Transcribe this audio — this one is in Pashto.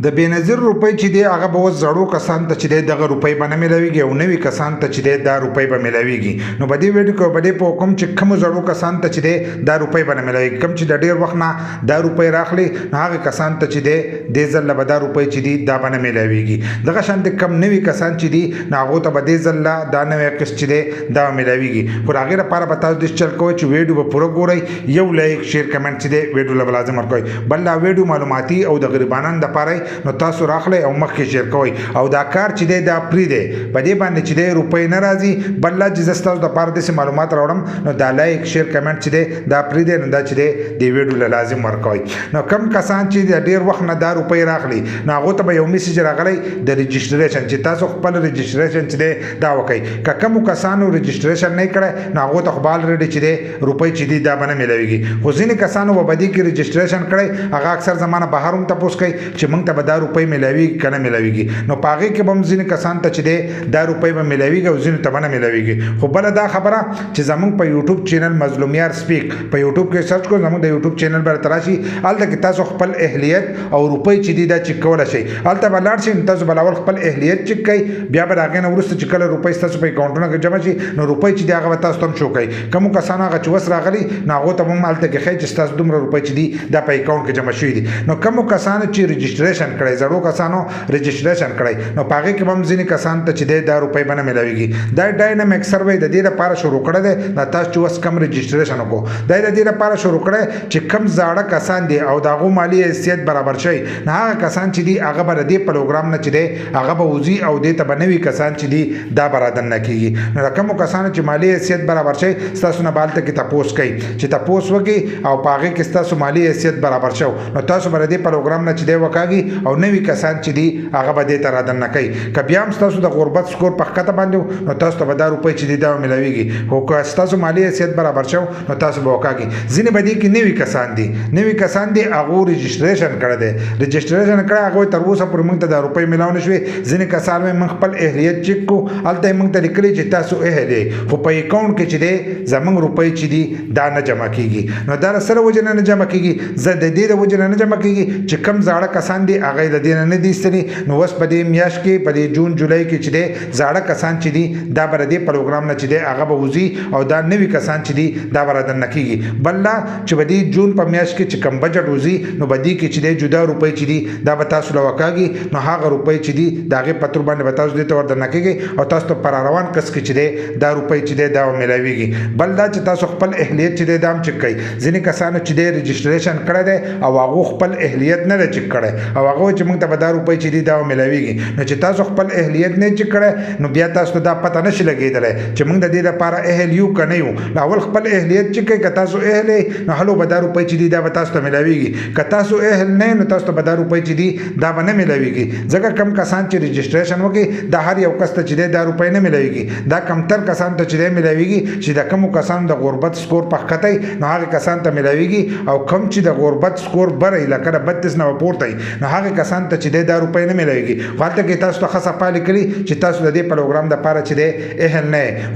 د بېنظیر روپۍ چې دی هغه به اوس زړو کسانو ته چې دی دغه روپۍ به نه میلاویږي او نوي کسانو ته چې دی دا روپۍ به میلاویږي. نو په دې ویډیو کې به دې په کوم چې کومو زړو کسانو ته چې دی دا روپۍ به نه میلاویږي، کوم چې د ډېر وخت نه دا روپۍ راخلي نو هغه کسانو ته چې دی دې ځل به دا روپۍ چې دی دا به نه میلاویږي. دغه شانتې کم نوي کسان چې دي نو هغو ته به دې ځل دا نوی قسط چې دی دا میلاویږي. خو د هغې لپاره به تاسو داسې چل کوئ چې ویډیو به پوره ګورئ، یو لایک شیر کمنټ چې دی ویډیو له به لازم ورکوئ. بل دا ویډیو معلوماتي او د غریبانو دپاره نو تاسو راخلئ او مخکې شیر کوئ او دا کار چې دی دا پرې دی په دې باندې چې دی روپۍ نه راځي. بل لا چې زه ستاسو دپاره داسې معلومات راوړم نو دا لایک شیر کمنټ چې دی دا پرې دی نو دا چې دی دې ویډیو له لازم ورکوئ. نو کم کسان چې د ډېر وخت نه دا روپۍ راخلي نو هغو ته به یو میسج راغلی د رجسټریشن چې تاسو خپل رجسټریشن چې دی دا وکئ. که کومو کسانو رجسټریشن نه کړی نو هغو ته خو به الریډي چې دی روپۍ چې دی دا به نه میلاویږي. خو ځینې کسانو به دې کې رجسټریشن کړی هغه اکثر زمانه بهر هم تپوس کوي چې موږ ته به دا روپۍ میلاویږي که نه میلاویږي. نو په هغې کې به هم ځینې کسانو ته چې دی دا روپۍ به میلاویږي او ځینو ته به نه میلاویږي. خو بله دا خبره چې زموږ په یوټیوب چینل مظلومیار سپیک په یوټیوب کې سرچ کړو زموږ د یوټیوب چینل به راته راشي، هلته کې تاسو خپل اهلیت او روپۍ چې دی دا چک کولی شئ. هلته به لاړ شئ نو تاسو به اول خپل اهلیت چک کوئ، بیا به د هغې نه وروسته چې کله روپۍ ستاسو په اکاونټونو کې جمع شي نو روپۍ چې دی هغه به تاسو ته هم شو کوي. کومو کسانو هغه چې اوس راغلي نو هغو ته به هم هلته کې ښایي چې ستاسو دومره روپۍ چې دي دا په اکاونټ کې جمع شوي دي. نو کومو کسانو چې رجسټریشن کړی زړو کسانو رجسټریشن کړی نو په هغې کې به هم ځینې کسانو ته چې دی دا روپۍ به نه میلاویږي. دا ډاینامیک سروې د دې لپاره شروع کړی دی دا تاسو چې اوس کم رجسټریشن وکړو دا د دې لپاره شروع کړی چې کم زاړه کسان دي او د هغو مالي حیثیت برابر شي نو هغه کسان چې دي هغه به د دې پروګرام نه چې دی هغه به وځي او دې ته به نوي کسان چې دي دا به رادننه کېږي. نو د کومو کسانو چې مالي حیثیت برابر شي ستاسو نه به هلته کې تپوس کوي چې تپوس وکړي او په هغې کې ستاسو مالي حیثیت برابر شو نو تاسو به د دې پروګرام نه چې دی وکاږي او نوي کسان چې دي هغه به دې ته رادننه کوي. که بیا هم ستاسو د غربت سکور په ښکته باندې نو تاسو ته به دا روپۍ چې دي دا میلاویږي. خو که ستاسو مالي حیثیت برابر شو نو تاسو به وکاږي. ځینې به دې کې نوي کسان دي کسان دي هغو رجسټریشن کړی دی رجسټریشن کړی هغوی تر اوسه پورې موږ ته دا روپۍ میلاو نه شوې. ځینې کسان مې موږ خپل اهلیت چک کړو هلته یې موږ ته لیکلي چې تاسو اهل یې خو په اکاونټ کې چې دی زموږ روپۍ چې دي دا نه جمع کېږي. نو دا له سره وجې نه جمع کېږي زه د دې د وجې نه جمع کېږي چې کم زاړه کسان دي هغه یې د دې نه نه دي ایستلي. نو اوس په دې میاشت کې په دې جون جولای کې چې دی زاړه کسان چې دي دا به د دې پروګرام نه چې دی هغه به وځي او دا نوي کسان چې دي دا به رادننه کېږي. بل لا چې به دې جون په میاشت کې چې کم بجټ وځي نو به دې کې چې دی جدا روپۍ چې دي دا به تاسو له وکاږي. نو هغه روپۍ چې دي د هغې په تور باندې به تاسو دې ته وردننه کېږي او تاسو ته په راروان کس کې چې دی دا روپۍ چې دی دا به میلاویږي. بل دا چې تاسو خپل اهلیت چې دی دا هم چک کوئ. ځینې کسانو چې دی رجسټریشن کړی دی او هغو خپل اهلیت نه دی چک کړی او هغه چې موږ ته به دا روپۍ چې دي دا به میلاویږي. نو چې تاسو خپل اهلیت نه چک کړی نو بیا تاسو ته دا پته نشي لګېدلی چې موږ د دې لپاره اهل یو که نه یو. نو اول خپل اهلیت چک کوئ. که تاسو اهل یې نو هلو به دا روپۍ چې دي دا به تاسو ته میلاویږي. که تاسو اهل نه نو تاسو ته به دا روپۍ چې دي دا به نه میلاویږي. ځکه کم کسان چې رجسټریشن وکړي دا هر یو کس ته چې دی دا روپۍ نه میلاویږي. دا کمتر کسان ته چې دی میلاویږي چې د کومو کسانو د غربت سکور په ښکته نو هغې کسان ته میلاویږي او کم چې د غربت سکور بره وي لکه د 32 نه پورته وي نو هغې کسان ته چې دی دا روپۍ نه میلاویږي. خو هلته کې تاسو ته ښه صفا لیکلي چې تاسو د دې پروګرام دپاره چې دی اهل نه یې.